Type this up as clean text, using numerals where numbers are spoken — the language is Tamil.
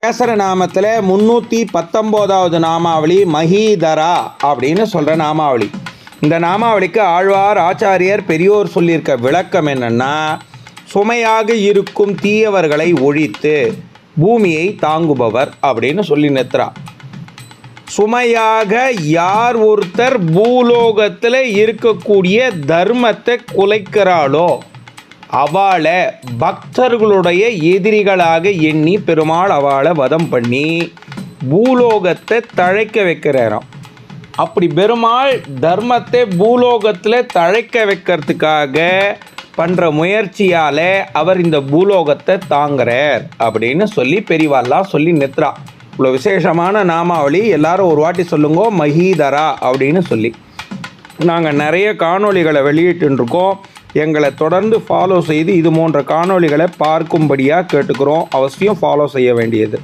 சகஸ்ரநாமத்தில் 319வது நாமாவளி மஹீதரா அப்படின்னு சொல்கிற நாமாவளி. இந்த நாமாவளிக்கு ஆழ்வார் ஆச்சாரியர் பெரியோர் சொல்லியிருக்க விளக்கம் என்னென்னா, சுமையாக இருக்கும் தீயவர்களை ஒழித்து பூமியை தாங்குபவர் அப்படின்னு சொல்லி நிறுத்துறா. சுமையாக யார் ஒருத்தர் பூலோகத்தில் இருக்கக்கூடிய தர்மத்தை குலைக்கிறாளோ அவளை பக்தர்களுடைய எதிரிகளாக எண்ணி பெருமாள் அவளை வதம் பண்ணி பூலோகத்தை தழைக்க வைக்கிறாராம். அப்படி பெருமாள் தர்மத்தை பூலோகத்தில் தழைக்க வைக்கிறதுக்காக பண்ணுற முயற்சியால் அவர் இந்த பூலோகத்தை தாங்குறார் அப்படின்னு சொல்லி பெரியவாள்லாம் சொல்லி நிறுத்துறா. இவ்வளோ விசேஷமான நாமாவளி எல்லாரும் ஒரு வாட்டி சொல்லுங்க, மஹீதரா அப்படின்னு சொல்லி. நாங்கள் நிறைய காணொளிகளை வெளியிட்டுருக்கோம். எங்களை தொடர்ந்து ஃபாலோ செய்து இது போன்ற காணொளிகளை பார்க்கும்படியாக கேட்டுக்கிறோம். அவசியம் ஃபாலோ செய்ய வேண்டியது.